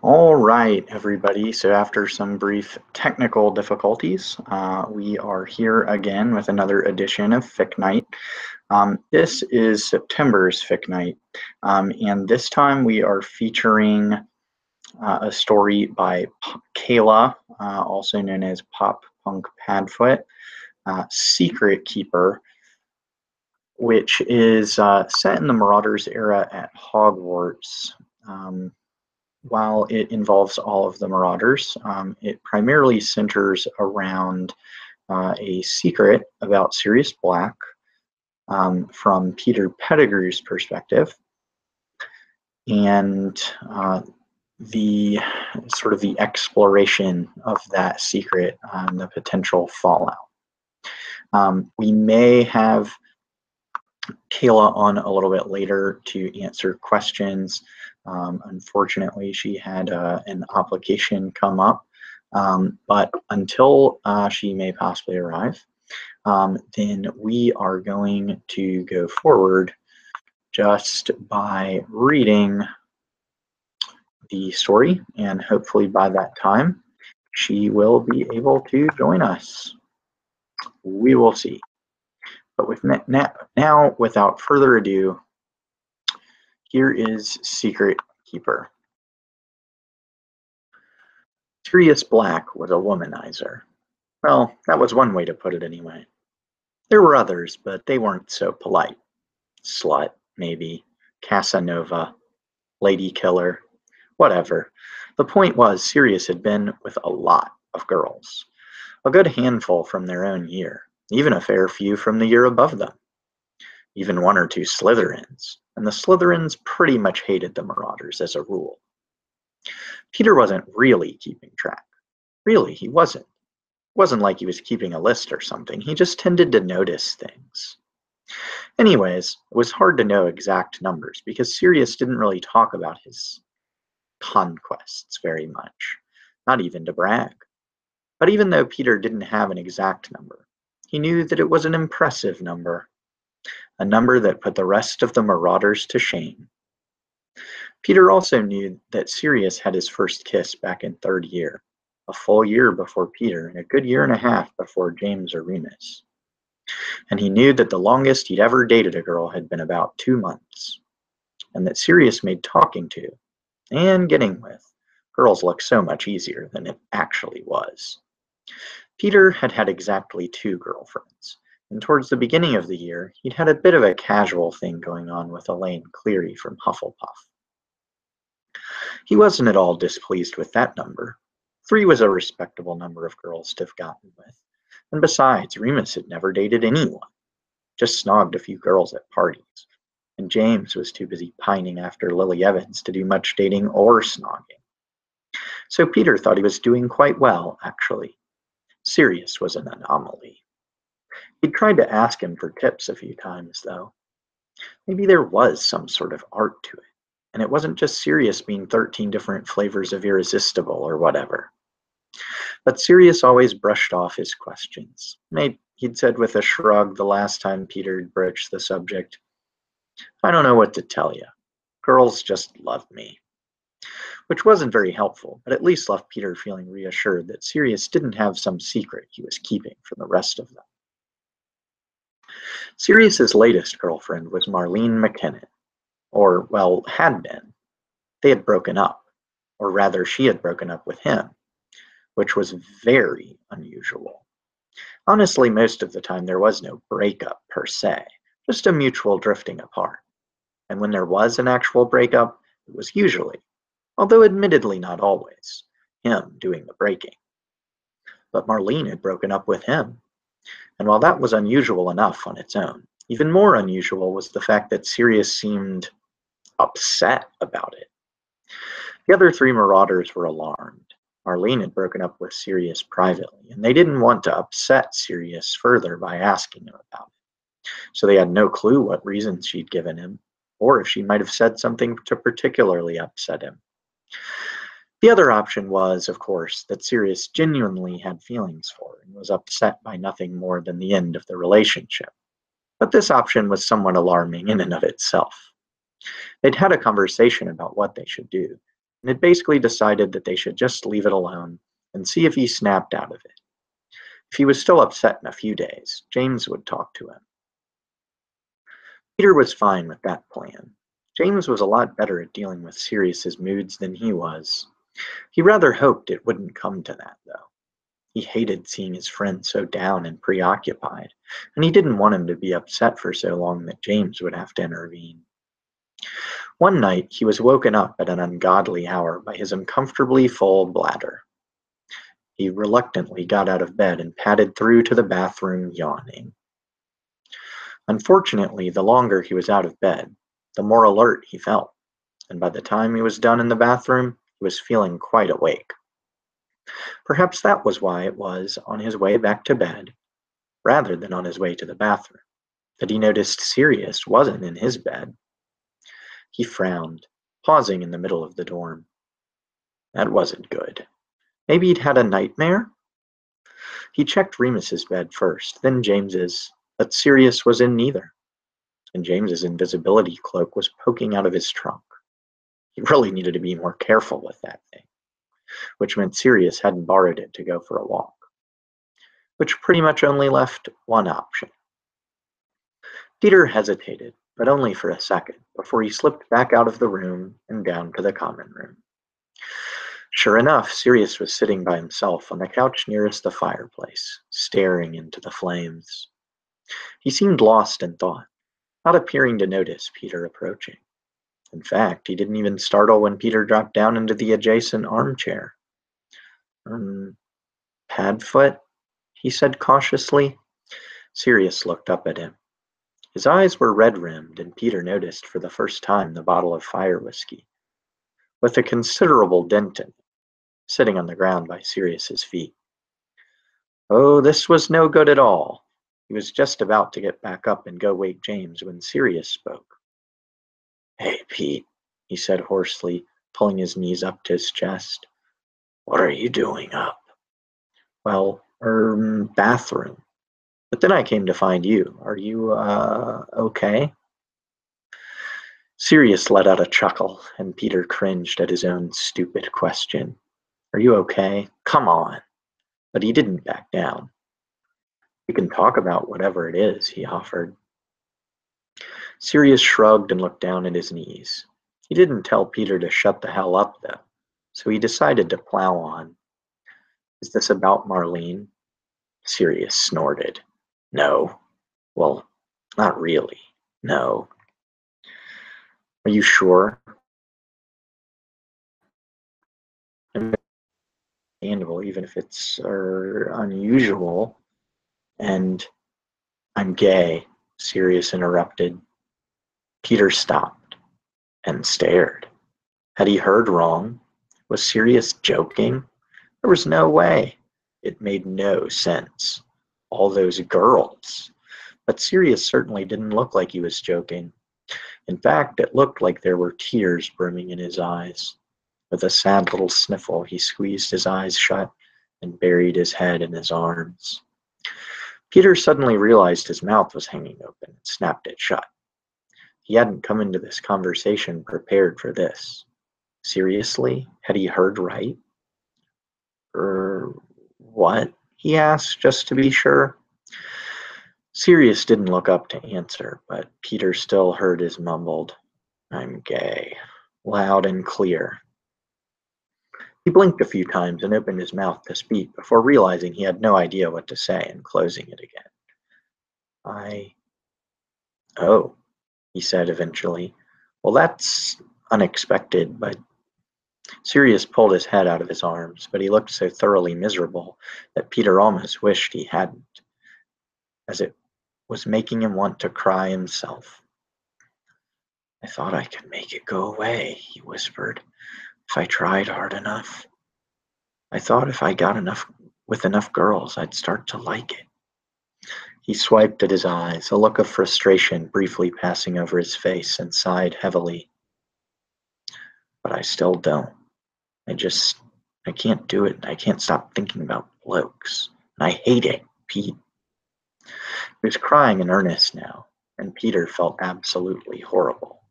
All right, everybody. So after some brief technical difficulties, we are here again with another edition of Fic Night. This is September's Fic Night, and this time we are featuring a story by Kayla, also known as Pop Punk Padfoot, Secret Keeper, which is set in the Marauders era at Hogwarts. Um, while it involves all of the Marauders, it primarily centers around a secret about Sirius Black from Peter Pettigrew's perspective, and the sort of the exploration of that secret and the potential fallout. We may have Kayla on a little bit later to answer questions. Unfortunately, she had an application come up, but until she may possibly arrive, then we are going to go forward just by reading the story, and hopefully by that time, she will be able to join us. We will see. But with now, without further ado, here is Secret Keeper. Sirius Black was a womanizer. Well, that was one way to put it anyway. There were others, but they weren't so polite. Slut, maybe. Casanova. Lady killer. Whatever. The point was, Sirius had been with a lot of girls. A good handful from their own year. Even a fair few from the year above them. Even one or two Slytherins. And the Slytherins pretty much hated the Marauders as a rule. Peter wasn't really keeping track. Really, he wasn't. It wasn't like he was keeping a list or something. He just tended to notice things. Anyways, it was hard to know exact numbers because Sirius didn't really talk about his conquests very much, not even to brag. But even though Peter didn't have an exact number, he knew that it was an impressive number, a number that put the rest of the Marauders to shame. Peter also knew that Sirius had his first kiss back in third year, a full year before Peter and a good year and a half before James or Remus. And he knew that the longest he'd ever dated a girl had been about 2 months, and that Sirius made talking to and getting with girls look so much easier than it actually was. Peter had had exactly 2 girlfriends, and towards the beginning of the year, he'd had a bit of a casual thing going on with Elaine Cleary from Hufflepuff. He wasn't at all displeased with that number. 3 was a respectable number of girls to have gotten with, and besides, Remus had never dated anyone, just snogged a few girls at parties, and James was too busy pining after Lily Evans to do much dating or snogging. So Peter thought he was doing quite well, actually. Sirius was an anomaly. He'd tried to ask him for tips a few times, though. Maybe there was some sort of art to it, and it wasn't just Sirius being 13 different flavors of irresistible or whatever. But Sirius always brushed off his questions. He'd said with a shrug the last time Peter had broached the subject, "I don't know what to tell you. Girls just love me." Which wasn't very helpful, but at least left Peter feeling reassured that Sirius didn't have some secret he was keeping from the rest of them. Sirius's latest girlfriend was Marlene McKinnon, or, well, had been. They had broken up, or rather she had broken up with him, which was very unusual. Honestly, most of the time there was no breakup per se, just a mutual drifting apart. And when there was an actual breakup, it was usually, although admittedly not always, him doing the breaking. But Marlene had broken up with him. And while that was unusual enough on its own, even more unusual was the fact that Sirius seemed upset about it. The other 3 Marauders were alarmed. Marlene had broken up with Sirius privately, and they didn't want to upset Sirius further by asking him about it. So they had no clue what reasons she'd given him, or if she might have said something to particularly upset him. The other option was, of course, that Sirius genuinely had feelings for her and was upset by nothing more than the end of the relationship. But this option was somewhat alarming in and of itself. They'd had a conversation about what they should do, and had basically decided that they should just leave it alone and see if he snapped out of it. If he was still upset in a few days, James would talk to him. Peter was fine with that plan. James was a lot better at dealing with Sirius's moods than he was. He rather hoped it wouldn't come to that, though. He hated seeing his friend so down and preoccupied, and he didn't want him to be upset for so long that James would have to intervene. One night, he was woken up at an ungodly hour by his uncomfortably full bladder. He reluctantly got out of bed and padded through to the bathroom, yawning. Unfortunately, the longer he was out of bed, the more alert he felt, and by the time he was done in the bathroom, he was feeling quite awake. Perhaps that was why it was on his way back to bed, rather than on his way to the bathroom, that he noticed Sirius wasn't in his bed. He frowned, pausing in the middle of the dorm. That wasn't good. Maybe he'd had a nightmare? He checked Remus's bed first, then James's, but Sirius was in neither, and James's invisibility cloak was poking out of his trunk. He really needed to be more careful with that thing, which meant Sirius hadn't borrowed it to go for a walk, which pretty much only left one option. Peter hesitated, but only for a second, before he slipped back out of the room and down to the common room. Sure enough, Sirius was sitting by himself on the couch nearest the fireplace, staring into the flames. He seemed lost in thought, not appearing to notice Peter approaching. In fact, he didn't even startle when Peter dropped down into the adjacent armchair. Padfoot? He said cautiously. Sirius looked up at him. His eyes were red-rimmed, and Peter noticed for the first time the bottle of fire whiskey, with a considerable dent in it, sitting on the ground by Sirius's feet. Oh, this was no good at all. He was just about to get back up and go wake James when Sirius spoke. Hey, Pete, he said hoarsely, pulling his knees up to his chest. What are you doing up? Well, bathroom. But then I came to find you. Are you, okay? Sirius let out a chuckle, and Peter cringed at his own stupid question. Are you okay? Come on. But he didn't back down. We can talk about whatever it is, he offered. Sirius shrugged and looked down at his knees. He didn't tell Peter to shut the hell up, though, so he decided to plow on. Is this about Marlene? Sirius snorted. No. Well, not really. No. Are you sure? Understandable, even if it's unusual. And I'm gay, Sirius interrupted. Peter stopped and stared. Had he heard wrong? Was Sirius joking? There was no way. It made no sense. All those girls. But Sirius certainly didn't look like he was joking. In fact, it looked like there were tears brimming in his eyes. With a sad little sniffle, he squeezed his eyes shut and buried his head in his arms. Peter suddenly realized his mouth was hanging open and snapped it shut. He hadn't come into this conversation prepared for this. Seriously? Had he heard right? What? He asked, just to be sure. Sirius didn't look up to answer, but Peter still heard his mumbled, I'm gay, loud and clear. He blinked a few times and opened his mouth to speak before realizing he had no idea what to say and closing it again. Oh, he said eventually. Well, that's unexpected, but Sirius pulled his head out of his arms, but he looked so thoroughly miserable that Peter almost wished he hadn't, as it was making him want to cry himself. I thought I could make it go away, he whispered, if I tried hard enough. I thought if I got with enough girls, I'd start to like it. He swiped at his eyes, a look of frustration briefly passing over his face, and sighed heavily. But I still don't. I can't do it. I can't stop thinking about blokes. And I hate it, Pete. He was crying in earnest now, and Peter felt absolutely horrible.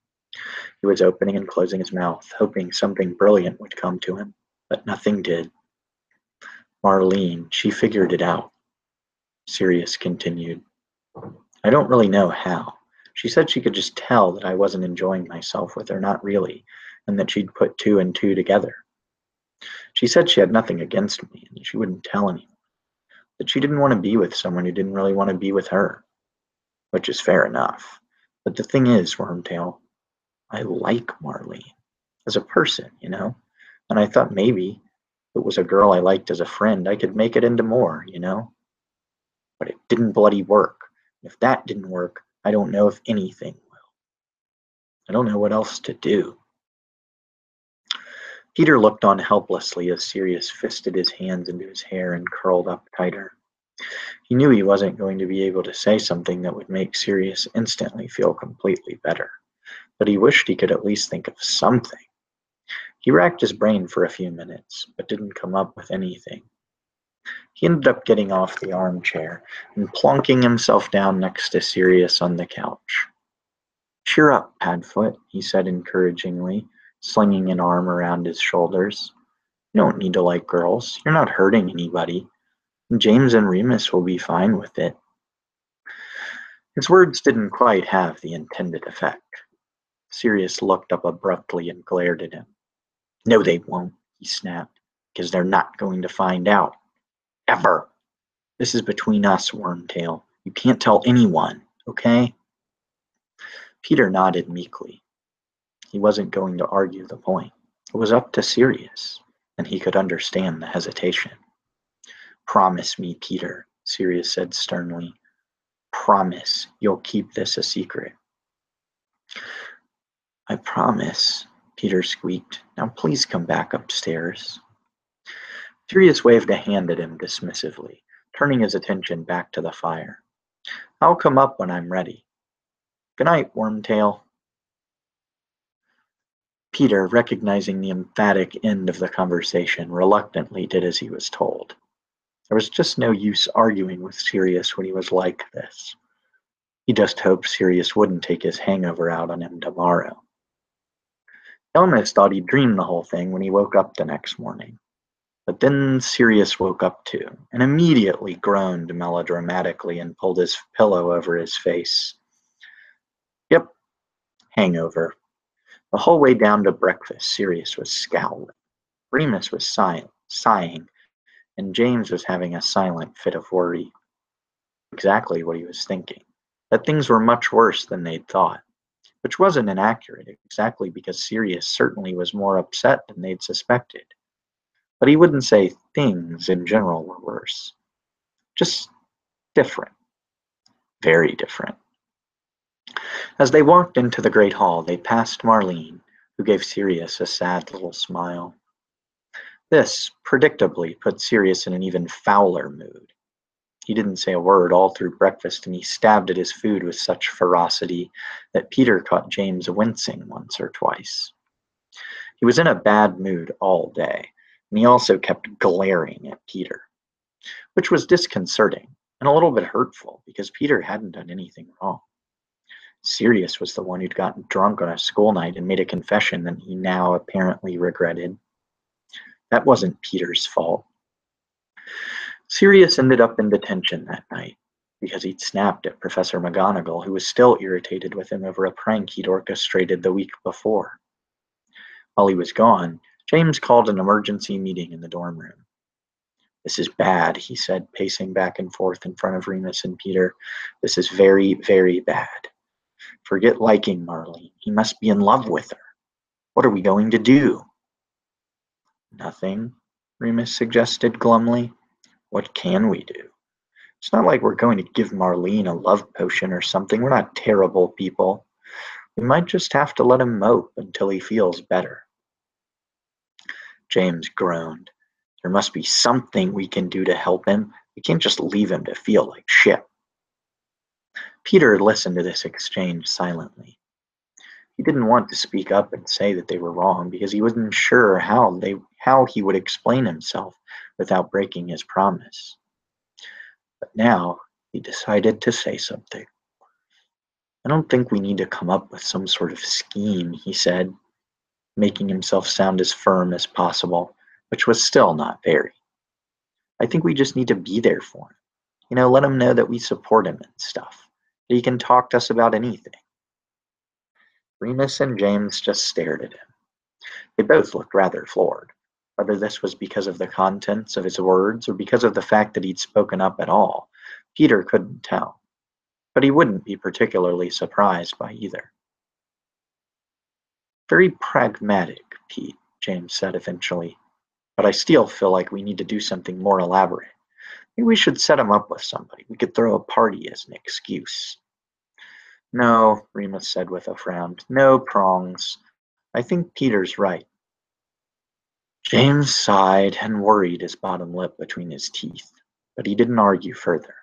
He was opening and closing his mouth, hoping something brilliant would come to him, but nothing did. Marlene, she figured it out, Sirius continued. I don't really know how. She said she could just tell that I wasn't enjoying myself with her, not really, and that she'd put two and two together. She said she had nothing against me, and she wouldn't tell anyone. That she didn't want to be with someone who didn't really want to be with her, which is fair enough. But the thing is, Wormtail, I like Marlene as a person, and I thought maybe if it was a girl I liked as a friend, I could make it into more. But it didn't bloody work. If that didn't work, I don't know if anything will. I don't know what else to do. Peter looked on helplessly as Sirius fisted his hands into his hair and curled up tighter. He knew he wasn't going to be able to say something that would make Sirius instantly feel completely better, but he wished he could at least think of something. He racked his brain for a few minutes, but didn't come up with anything. He ended up getting off the armchair and plonking himself down next to Sirius on the couch. Cheer up, Padfoot, he said encouragingly, slinging an arm around his shoulders. You don't need to like girls. You're not hurting anybody. James and Remus will be fine with it. His words didn't quite have the intended effect. Sirius looked up abruptly and glared at him. No, they won't, he snapped, because they're not going to find out. Ever. This is between us, Wormtail. You can't tell anyone, okay? Peter nodded meekly. He wasn't going to argue the point. It was up to Sirius, and he could understand the hesitation. Promise me, Peter, Sirius said sternly. Promise you'll keep this a secret. I promise, Peter squeaked. Now please come back upstairs. Sirius waved a hand at him dismissively, turning his attention back to the fire. I'll come up when I'm ready. Good night, Wormtail. Peter, recognizing the emphatic end of the conversation, reluctantly did as he was told. There was just no use arguing with Sirius when he was like this. He just hoped Sirius wouldn't take his hangover out on him tomorrow. He almost thought he'd dreamed the whole thing when he woke up the next morning. But then Sirius woke up too, and immediately groaned melodramatically and pulled his pillow over his face. Yep, hangover. The whole way down to breakfast, Sirius was scowling. Remus was sighing, and James was having a silent fit of worry. Exactly what he was thinking, that things were much worse than they'd thought, which wasn't inaccurate, exactly because Sirius certainly was more upset than they'd suspected. But he wouldn't say things in general were worse. Just different. Very different. As they walked into the great hall, they passed Marlene, who gave Sirius a sad little smile. This, predictably, put Sirius in an even fouler mood. He didn't say a word all through breakfast, and he stabbed at his food with such ferocity that Peter caught James wincing once or twice. He was in a bad mood all day, and he also kept glaring at Peter, which was disconcerting and a little bit hurtful because Peter hadn't done anything wrong. Sirius was the one who'd gotten drunk on a school night and made a confession that he now apparently regretted. That wasn't Peter's fault. Sirius ended up in detention that night because he'd snapped at Professor McGonagall, who was still irritated with him over a prank he'd orchestrated the week before. While he was gone, James called an emergency meeting in the dorm room. This is bad, he said, pacing back and forth in front of Remus and Peter. This is very, very bad. Forget liking Marlene. He must be in love with her. What are we going to do? Nothing, Remus suggested glumly. What can we do? It's not like we're going to give Marlene a love potion or something. We're not terrible people. We might just have to let him mope until he feels better. James groaned. There must be something we can do to help him. We can't just leave him to feel like shit. Peter listened to this exchange silently. He didn't want to speak up and say that they were wrong because he wasn't sure how he would explain himself without breaking his promise. But now he decided to say something. I don't think we need to come up with some sort of scheme, he said, making himself sound as firm as possible, which was still not very. I think we just need to be there for him. Let him know that we support him and stuff. That he can talk to us about anything. Remus and James just stared at him. They both looked rather floored. Whether this was because of the contents of his words or because of the fact that he'd spoken up at all, Peter couldn't tell. But he wouldn't be particularly surprised by either. Very pragmatic, Pete, James said eventually. But I still feel like we need to do something more elaborate. Maybe we should set him up with somebody. We could throw a party as an excuse. No, Remus said with a frown. No prongs. I think Peter's right. James sighed and worried his bottom lip between his teeth, but he didn't argue further.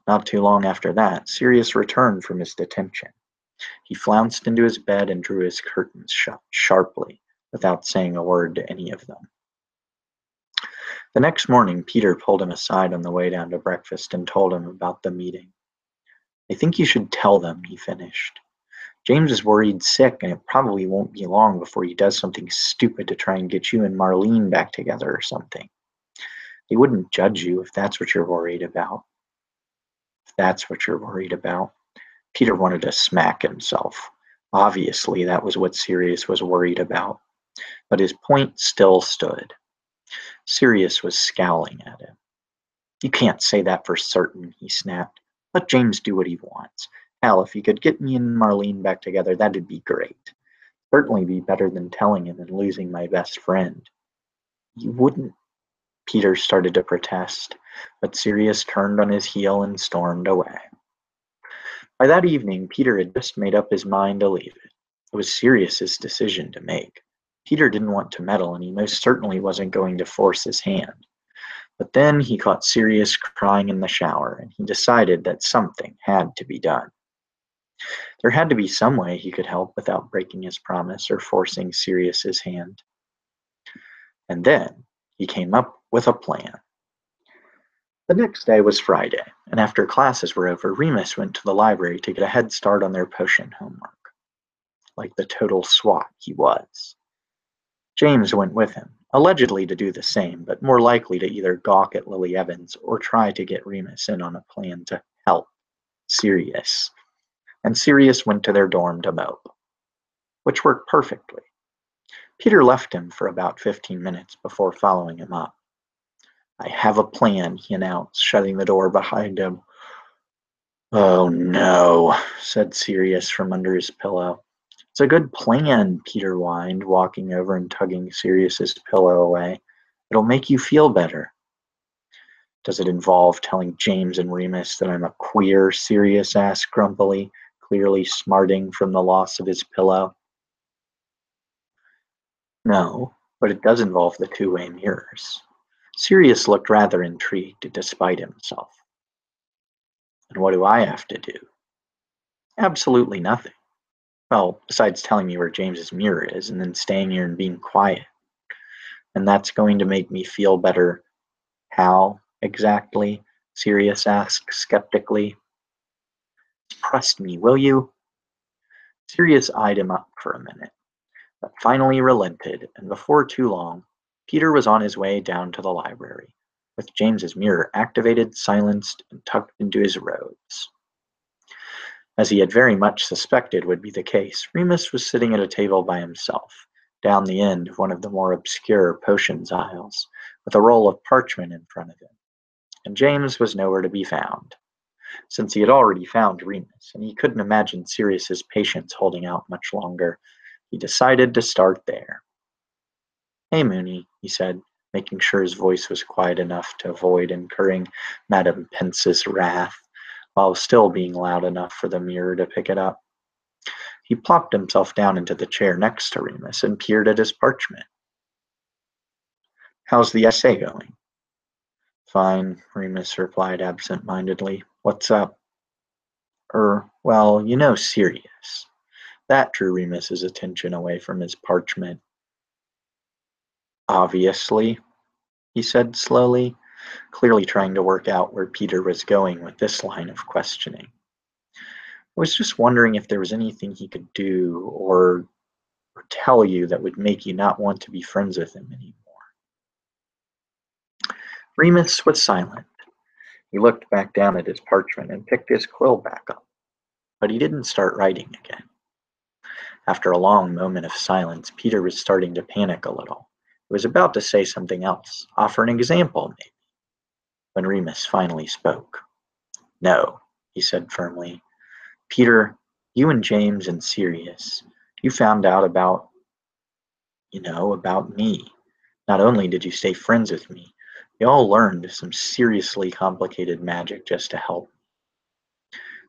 Not too long after that, Sirius returned from his detention. He flounced into his bed and drew his curtains shut sharply, without saying a word to any of them. The next morning, Peter pulled him aside on the way down to breakfast and told him about the meeting. I think you should tell them, he finished. James is worried sick, and it probably won't be long before he does something stupid to try and get you and Marlene back together or something. They wouldn't judge you if that's what you're worried about. If that's what you're worried about. Peter wanted to smack himself. Obviously, that was what Sirius was worried about. But his point still stood. Sirius was scowling at him. You can't say that for certain, he snapped. Let James do what he wants. Hell, if he could get me and Marlene back together, that'd be great. Certainly be better than telling him and losing my best friend. You wouldn't. Peter started to protest, but Sirius turned on his heel and stormed away. By that evening, Peter had just made up his mind to leave it. It was Sirius's decision to make. Peter didn't want to meddle, and he most certainly wasn't going to force his hand. But then he caught Sirius crying in the shower, and he decided that something had to be done. There had to be some way he could help without breaking his promise or forcing Sirius's hand. And then he came up with a plan. The next day was Friday, and after classes were over, Remus went to the library to get a head start on their potion homework, like the total swot he was. James went with him, allegedly to do the same, but more likely to either gawk at Lily Evans or try to get Remus in on a plan to help Sirius. And Sirius went to their dorm to mope, which worked perfectly. Peter left him for about 15 minutes before following him up. I have a plan, he announced, shutting the door behind him. Oh no, said Sirius from under his pillow. It's a good plan, Peter whined, walking over and tugging Sirius's pillow away. It'll make you feel better. Does it involve telling James and Remus that I'm a queer? Sirius asked grumpily, clearly smarting from the loss of his pillow. No, but it does involve the two-way mirrors. Sirius looked rather intrigued despite himself. And what do I have to do? Absolutely nothing. Well, besides telling me where James's mirror is and then staying here and being quiet. And that's going to make me feel better. How exactly? Sirius asked skeptically. Trust me, will you? Sirius eyed him up for a minute, but finally relented, and before too long, Peter was on his way down to the library, with James's mirror activated, silenced, and tucked into his robes. As he had very much suspected would be the case, Remus was sitting at a table by himself, down the end of one of the more obscure potions aisles, with a roll of parchment in front of him, and James was nowhere to be found. Since he had already found Remus, and he couldn't imagine Sirius's patience holding out much longer, he decided to start there. Hey, Moony, he said, making sure his voice was quiet enough to avoid incurring Madame Pence's wrath, while still being loud enough for the mirror to pick it up. He plopped himself down into the chair next to Remus and peered at his parchment. How's the essay going? Fine, Remus replied absent-mindedly. What's up? Well, Sirius. That drew Remus's attention away from his parchment. Obviously, he said slowly, clearly trying to work out where Peter was going with this line of questioning. I was just wondering if there was anything he could do or tell you that would make you not want to be friends with him anymore." Remus was silent. He looked back down at his parchment and picked his quill back up, but he didn't start writing again. After a long moment of silence, Peter was starting to panic a little. He was about to say something else, offer an example maybe, when Remus finally spoke. "No," he said firmly. "Peter, you and James and Sirius, you found out about me. Not only did you stay friends with me, you all learned some seriously complicated magic just to help.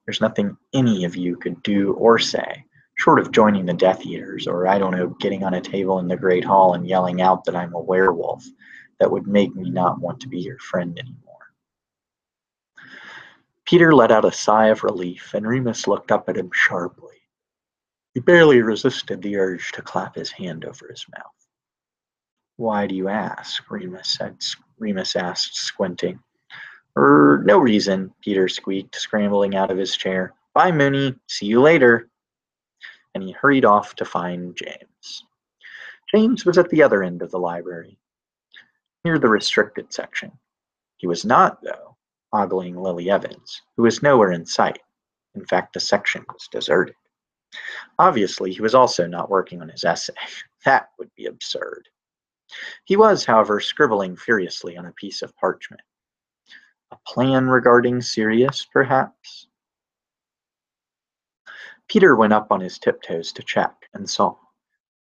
There's nothing any of you could do or say, short of joining the Death Eaters, or I don't know, getting on a table in the Great Hall and yelling out that I'm a werewolf, that would make me not want to be your friend anymore." Peter let out a sigh of relief, and Remus looked up at him sharply. He barely resisted the urge to clap his hand over his mouth. "Why do you ask?" Remus asked, squinting. No reason," Peter squeaked, scrambling out of his chair. "Bye, Moony. See you later." And he hurried off to find James. James was at the other end of the library, near the restricted section. He was not, though, ogling Lily Evans, who was nowhere in sight. In fact, the section was deserted. Obviously, he was also not working on his essay. That would be absurd. He was, however, scribbling furiously on a piece of parchment. A plan regarding Sirius, perhaps? Peter went up on his tiptoes to check, and saw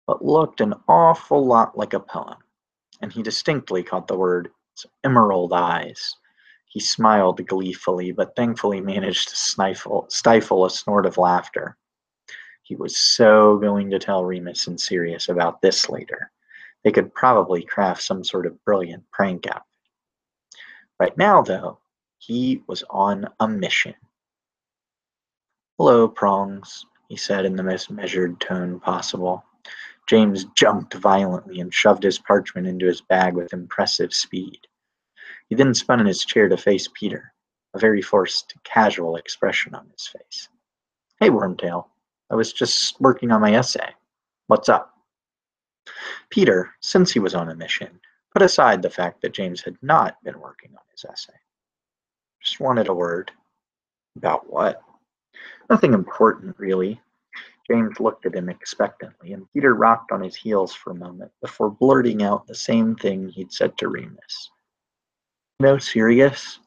what looked an awful lot like a poem, and he distinctly caught the word "emerald eyes." He smiled gleefully, but thankfully managed to stifle a snort of laughter. He was so going to tell Remus and Sirius about this later. They could probably craft some sort of brilliant prank out. Right now, though, he was on a mission. "Hello, Prongs," he said in the most measured tone possible. James jumped violently and shoved his parchment into his bag with impressive speed. He then spun in his chair to face Peter, a very forced, casual expression on his face. "Hey, Wormtail, I was just working on my essay. What's up?" Peter, since he was on a mission, put aside the fact that James had not been working on his essay. "Just wanted a word." "About what?" "Nothing important, really." James looked at him expectantly, and Peter rocked on his heels for a moment before blurting out the same thing he'd said to Remus. "No, serious?"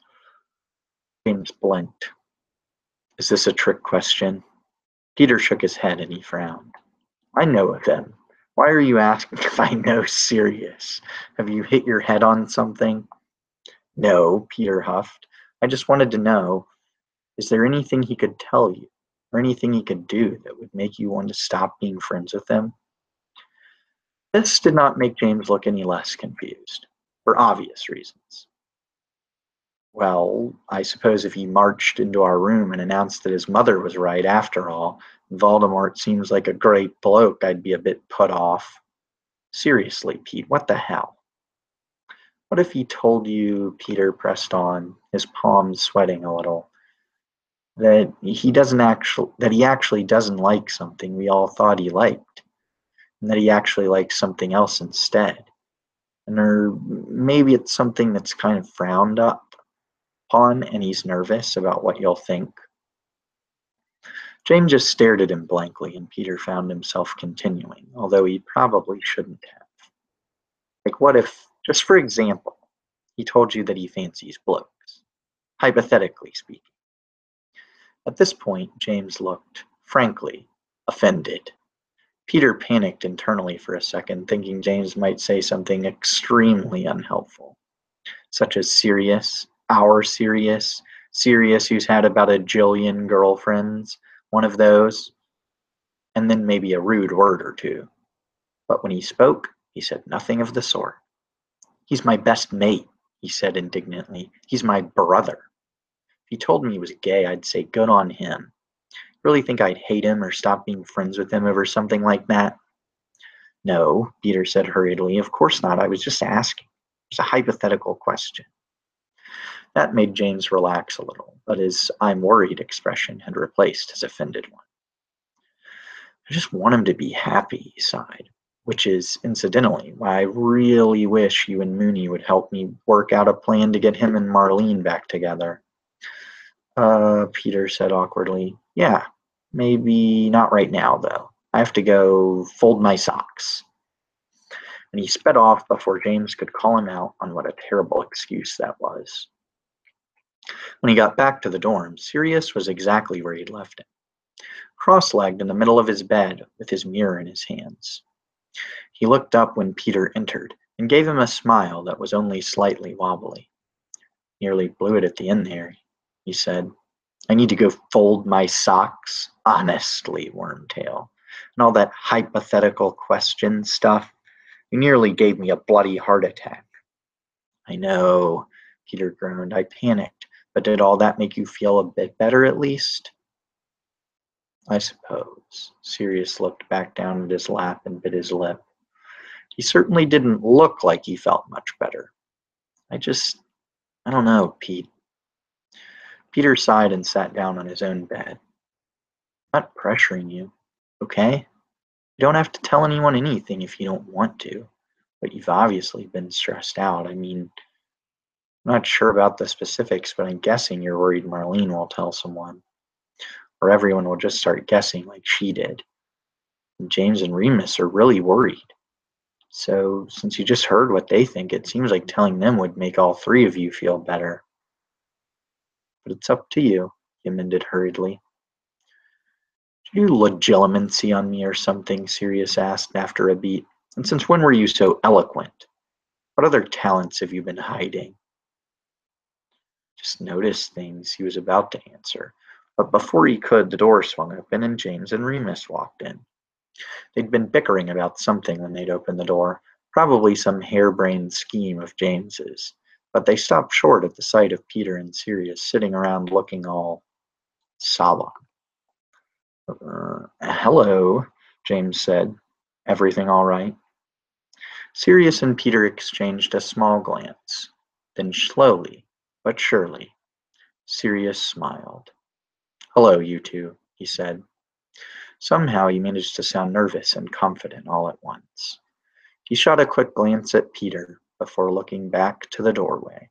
James blinked. "Is this a trick question?" Peter shook his head and he frowned. "I know them. Why are you asking if I know Sirius? Have you hit your head on something?" "No," Peter huffed. "I just wanted to know, is there anything he could tell you, or anything he could do that would make you want to stop being friends with him?" This did not make James look any less confused, for obvious reasons. "Well, I suppose if he marched into our room and announced that his mother was right after all, Voldemort seems like a great bloke, I'd be a bit put off." "Seriously, Pete, what the hell?" "What if he told you," Peter pressed on, his palms sweating a little, "that he actually doesn't like something we all thought he liked, and that he actually likes something else instead? Or maybe it's something that's kind of frowned upon and he's nervous about what you'll think?" James just stared at him blankly, and Peter found himself continuing, although he probably shouldn't have. "Like, what if, just for example, he told you that he fancies blokes, hypothetically speaking?" At this point, James looked, frankly, offended. Peter panicked internally for a second, thinking James might say something extremely unhelpful, such as Sirius, our Sirius, Sirius who's had about a jillion girlfriends, one of those, and then maybe a rude word or two. But when he spoke, he said nothing of the sort. "He's my best mate," he said indignantly. "He's my brother. If he told me he was gay, I'd say good on him. Really think I'd hate him or stop being friends with him over something like that?" "No," Peter said hurriedly. "Of course not. I was just asking. It's a hypothetical question." That made James relax a little, but his "I'm worried" expression had replaced his offended one. "I just want him to be happy," he sighed, "which is, incidentally, why I really wish you and Mooney would help me work out a plan to get him and Marlene back together." Peter said awkwardly. "Yeah, maybe not right now, though. I have to go fold my socks." And he sped off before James could call him out on what a terrible excuse that was. When he got back to the dorm, Sirius was exactly where he'd left him, cross-legged in the middle of his bed with his mirror in his hands. He looked up when Peter entered and gave him a smile that was only slightly wobbly. "Nearly blew it at the end there," he said. "I need to go fold my socks? Honestly, Wormtail. And all that hypothetical question stuff. You nearly gave me a bloody heart attack." "I know," Peter groaned. "I panicked. But did all that make you feel a bit better at least?" "I suppose." Sirius looked back down at his lap and bit his lip. He certainly didn't look like he felt much better. I don't know, Pete." Peter sighed and sat down on his own bed. "I'm not pressuring you, okay? You don't have to tell anyone anything if you don't want to, but you've obviously been stressed out. I mean, I'm not sure about the specifics, but I'm guessing you're worried Marlene will tell someone, or everyone will just start guessing like she did. And James and Remus are really worried. So, since you just heard what they think, it seems like telling them would make all three of you feel better. But it's up to you," he amended hurriedly. "Did you legilimency on me or something?" Sirius asked after a beat. "And since when were you so eloquent? What other talents have you been hiding?" "Just noticed things," he was about to answer. But before he could, the door swung open and James and Remus walked in. They'd been bickering about something when they'd opened the door, probably some harebrained scheme of James's, but they stopped short at the sight of Peter and Sirius sitting around looking all solemn. Hello," James said. "Everything all right?" Sirius and Peter exchanged a small glance. Then slowly, but surely, Sirius smiled. "Hello, you two," he said. Somehow he managed to sound nervous and confident all at once. He shot a quick glance at Peter before looking back to the doorway,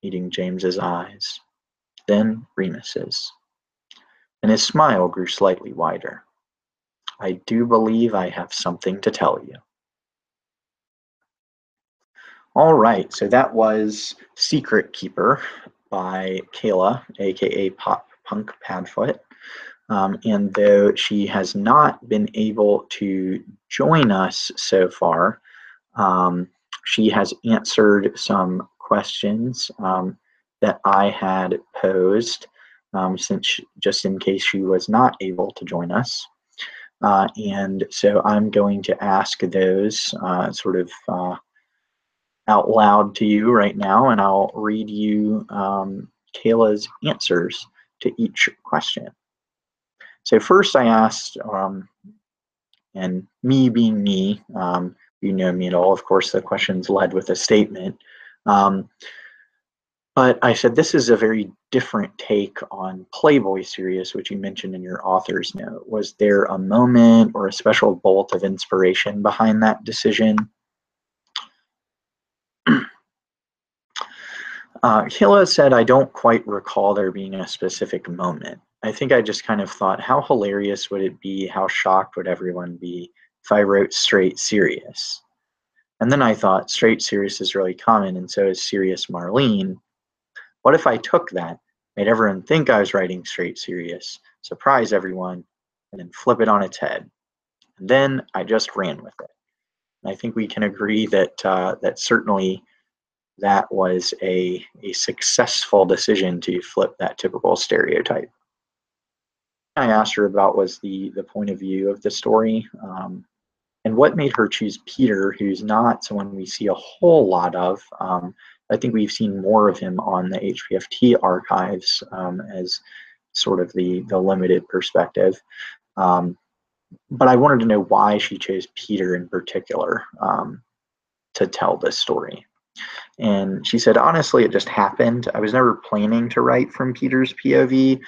meeting James's eyes, then Remus's. And his smile grew slightly wider. "I do believe I have something to tell you." All right, so that was Secret Keeper by Kayla, aka Pop Punk Padfoot. And though she has not been able to join us so far, she has answered some questions that I had posed, just in case she was not able to join us. And so I'm going to ask those out loud to you right now, and I'll read you Kayla's answers to each question. So first I asked, and me being me, you know me at all, of course the questions led with a statement. But I said, this is a very different take on Playboy Sirius, which you mentioned in your author's note. Was there a moment or a special bolt of inspiration behind that decision? Kayla said, "I don't quite recall there being a specific moment. I think I just kind of thought, how hilarious would it be? How shocked would everyone be if I wrote straight Sirius? And then I thought, straight Sirius is really common, and so is Sirius Marlene. What if I took that, made everyone think I was writing straight Sirius, surprise everyone, and then flip it on its head? And then I just ran with it." And I think we can agree that that certainly that was a successful decision to flip that typical stereotype. I asked her about was the point of view of the story, and what made her choose Peter, who's not someone we see a whole lot of. I think we've seen more of him on the HPFT archives as sort of the limited perspective. But I wanted to know why she chose Peter in particular to tell this story. And she said, honestly, it just happened. I was never planning to write from Peter's POV,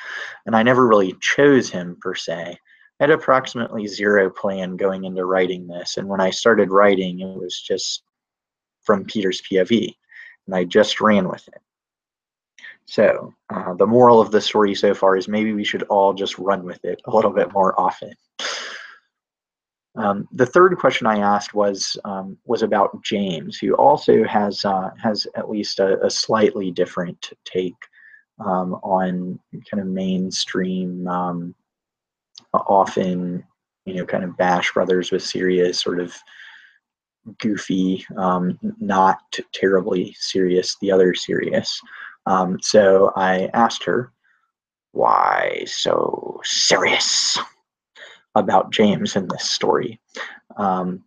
and I never really chose him per se. I had approximately zero plan going into writing this, and when I started writing, it was just from Peter's POV, and I just ran with it. So the moral of the story so far is maybe we should all just run with it a little bit more often. The third question I asked was about James, who also has at least a slightly different take on kind of mainstream, often kind of Bash Brothers with Sirius, sort of goofy, not terribly serious, the other Sirius. So I asked her, why so serious about James in this story? Her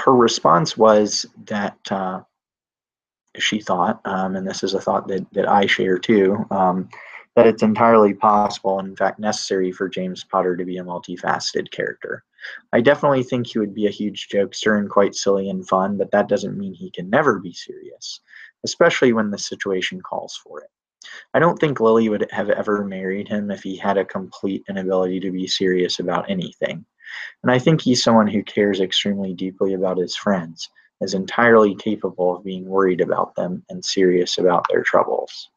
response was that she thought, and this is a thought that I share too, that it's entirely possible, and in fact necessary, for James Potter to be a multifaceted character. I definitely think he would be a huge jokester and quite silly and fun, but that doesn't mean he can never be serious, especially when the situation calls for it. I don't think Lily would have ever married him if he had a complete inability to be serious about anything. And I think he's someone who cares extremely deeply about his friends, is entirely capable of being worried about them and serious about their troubles.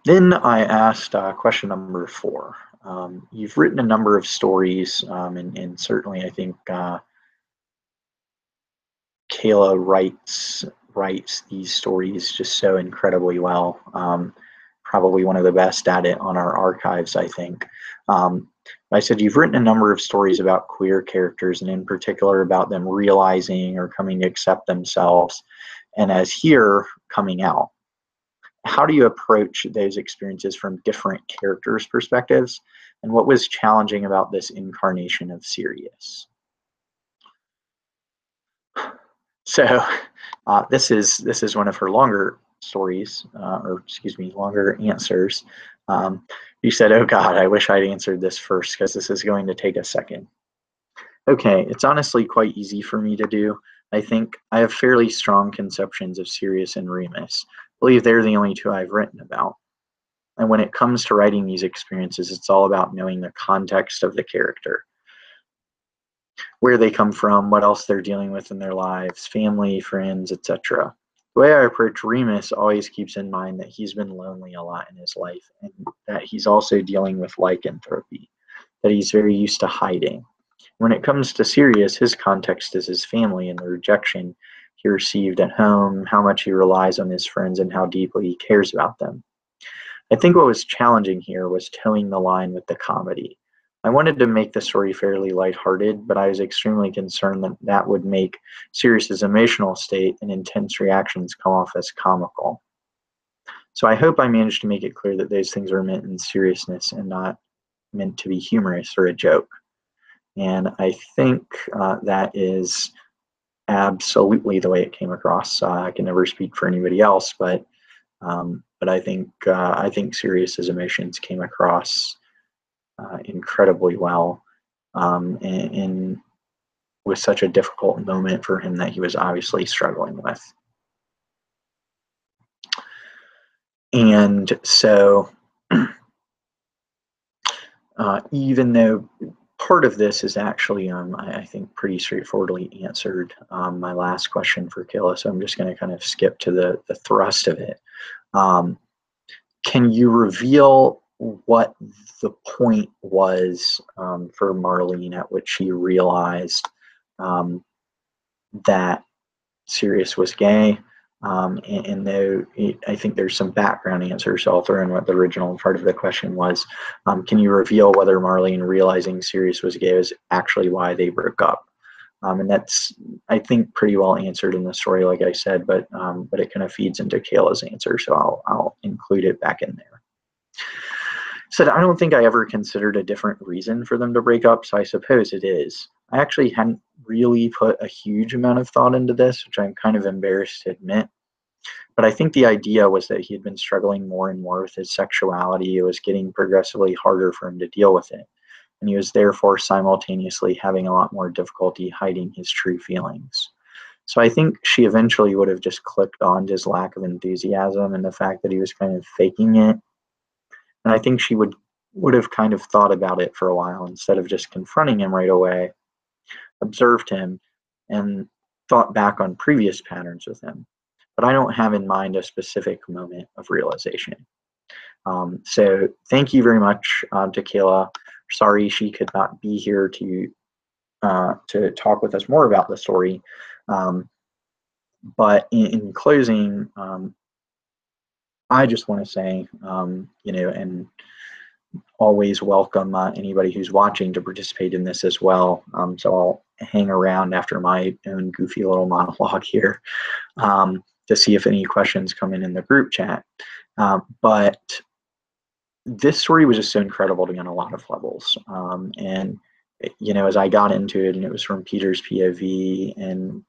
Then I asked question number 4. You've written a number of stories, and certainly I think Kayla writes these stories just so incredibly well. Probably one of the best at it on our archives, I think. I said, you've written a number of stories about queer characters, and in particular about them realizing or coming to accept themselves, and as here, coming out. How do you approach those experiences from different characters' perspectives, and what was challenging about this incarnation of Sirius? So this is one of her longer stories, or excuse me, longer answers. You said, oh God, I wish I'd answered this first because this is going to take a second. Okay, it's honestly quite easy for me to do. I think I have fairly strong conceptions of Sirius and Remus. I believe they're the only two I've written about. And when it comes to writing these experiences, it's all about knowing the context of the character, where they come from, what else they're dealing with in their lives, family, friends, etc. The way I approach Remus always keeps in mind that he's been lonely a lot in his life, and that he's also dealing with lycanthropy, that he's very used to hiding. When it comes to Sirius, his context is his family and the rejection he received at home, how much he relies on his friends, and how deeply he cares about them. I think what was challenging here was towing the line with the comedy. I wanted to make the story fairly lighthearted, but I was extremely concerned that that would make Sirius's emotional state and intense reactions come off as comical. So I hope I managed to make it clear that those things are meant in seriousness and not meant to be humorous or a joke. And I think that is absolutely the way it came across. I can never speak for anybody else, but I think Sirius's emotions came across incredibly well, and was such a difficult moment for him that he was obviously struggling with. And so, even though part of this is actually, I think, pretty straightforwardly answered, my last question for Kayla, so I'm just going to kind of skip to the thrust of it. Can you reveal what the point was for Marlene at which she realized that Sirius was gay? And though I think there's some background answers, so I'll throw in what the original part of the question was. Can you reveal whether Marlene realizing Sirius was gay is actually why they broke up? And that's, I think, pretty well answered in the story, like I said, but it kind of feeds into Kayla's answer, so I'll include it back in there. Said, I don't think I ever considered a different reason for them to break up, so I suppose it is. I actually hadn't really put a huge amount of thought into this, which I'm kind of embarrassed to admit. But I think the idea was that he had been struggling more and more with his sexuality. It was getting progressively harder for him to deal with it. And he was therefore simultaneously having a lot more difficulty hiding his true feelings. So I think she eventually would have just clicked on his lack of enthusiasm and the fact that he was kind of faking it. And I think she would have kind of thought about it for a while instead of just confronting him right away, observed him, and thought back on previous patterns with him. But I don't have in mind a specific moment of realization. So thank you very much to Kayla. Sorry she could not be here to talk with us more about the story. But in closing, I just want to say, and always welcome anybody who's watching to participate in this as well. So I'll hang around after my own goofy little monologue here to see if any questions come in the group chat. But this story was just so incredible to me on a lot of levels. And as I got into it, and it was from Peter's POV, and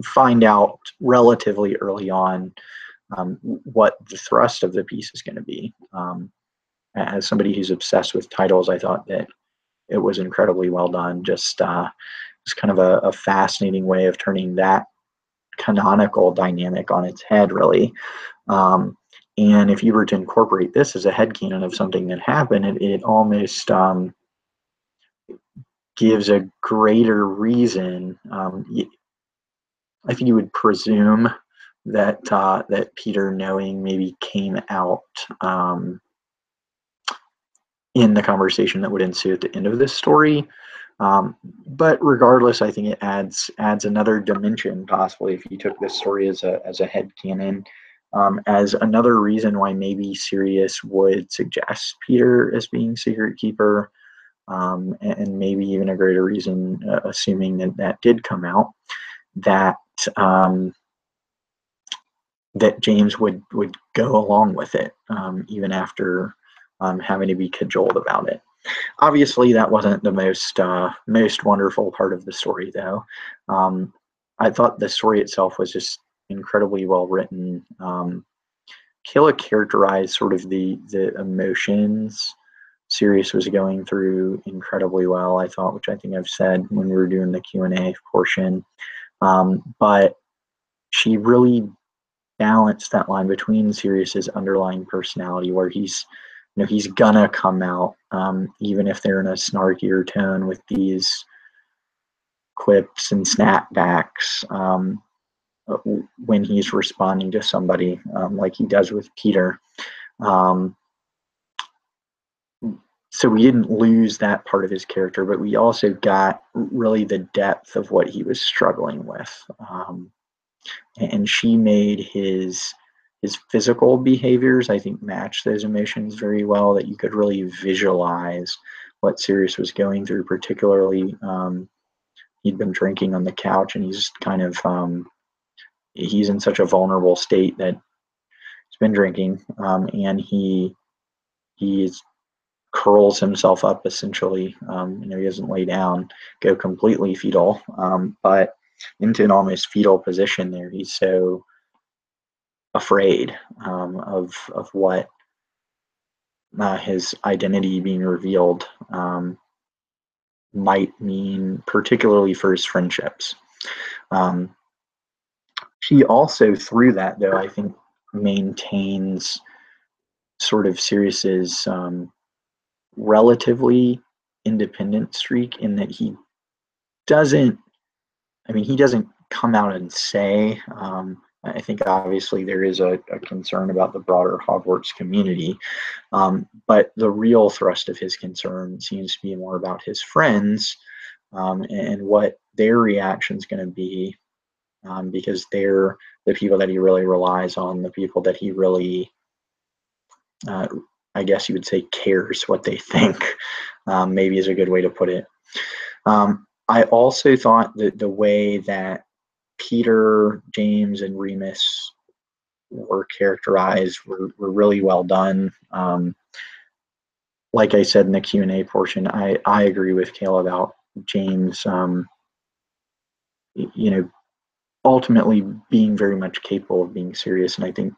find out relatively early on what the thrust of the piece is going to be. As somebody who's obsessed with titles, I thought that it was incredibly well done. Just it's kind of a fascinating way of turning that canonical dynamic on its head, really. And if you were to incorporate this as a headcanon of something that happened, it almost gives a greater reason. I think you would presume that that Peter knowing maybe came out in the conversation that would ensue at the end of this story. But regardless, I think it adds another dimension, possibly, if you took this story as a headcanon, as another reason why maybe Sirius would suggest Peter as being secret keeper, and maybe even a greater reason, assuming that did come out, that that James would go along with it, even after having to be cajoled about it. Obviously, that wasn't the most wonderful part of the story, though. I thought the story itself was just incredibly well written. Kayla characterized sort of the emotions Sirius was going through incredibly well, I thought, which I think I've said when we were doing the Q&A portion. But she really balanced that line between Sirius's underlying personality, where he's gonna come out, even if they're in a snarkier tone with these quips and snapbacks, when he's responding to somebody, like he does with Peter. So we didn't lose that part of his character, but we also got really the depth of what he was struggling with. And she made his physical behaviors, I think, match those emotions very well, that you could really visualize what Sirius was going through. Particularly, he'd been drinking on the couch, and he's kind of he's in such a vulnerable state that he's been drinking, and he curls himself up, essentially. He doesn't lay down, go completely fetal, but into an almost fetal position there. He's so afraid of what his identity being revealed might mean, particularly for his friendships. She also, through that, though, I think maintains sort of Sirius's relatively independent streak, in that he doesn't come out and say, I think obviously there is a concern about the broader Hogwarts community, but the real thrust of his concern seems to be more about his friends, and what their reaction is going to be, because they're the people that he really relies on, the people that he really, I guess you would say, cares what they think, maybe is a good way to put it. I also thought that the way that Peter, James, and Remus were characterized were really well done. Like I said in the Q&A portion, I agree with Kayla about James, ultimately being very much capable of being serious, and I think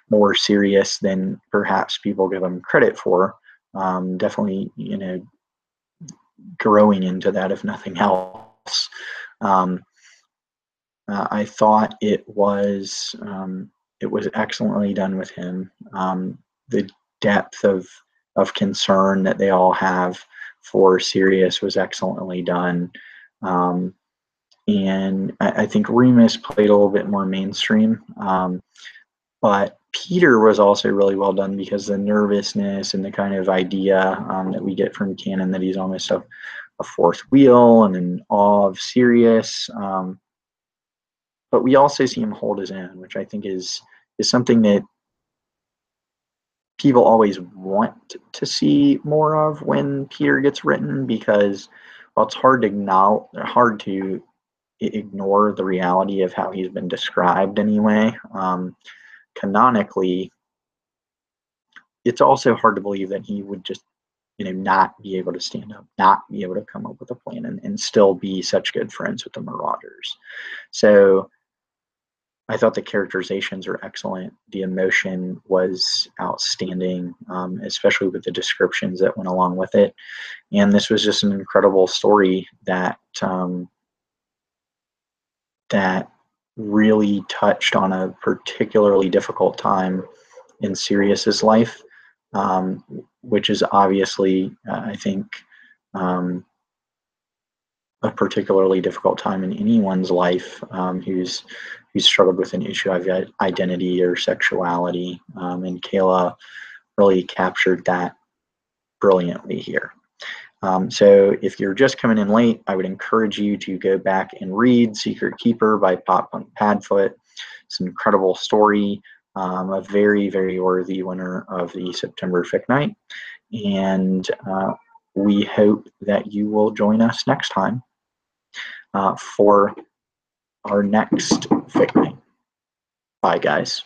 more serious than perhaps people give him credit for. Definitely, growing into that, if nothing else. I thought it was excellently done with him. The depth of concern that they all have for Sirius was excellently done. And I think Remus played a little bit more mainstream. But Peter was also really well done because the nervousness and the kind of idea that we get from canon that he's almost a fourth wheel and in awe of Sirius. But we also see him hold his own, which I think is something that people always want to see more of when Peter gets written, because while it's hard to ignore the reality of how he's been described anyway. Canonically, it's also hard to believe that he would just, not be able to stand up, not be able to come up with a plan, and still be such good friends with the Marauders. So I thought the characterizations were excellent. The emotion was outstanding, especially with the descriptions that went along with it. And this was just an incredible story that that really touched on a particularly difficult time in Sirius's life, which is obviously, I think, a particularly difficult time in anyone's life who's struggled with an issue of identity or sexuality. And Kayla really captured that brilliantly here. So if you're just coming in late, I would encourage you to go back and read Secret Keeper by Pop Punk Padfoot. It's an incredible story, a very, very worthy winner of the September Fic Night. And we hope that you will join us next time for our next Fic Night. Bye, guys.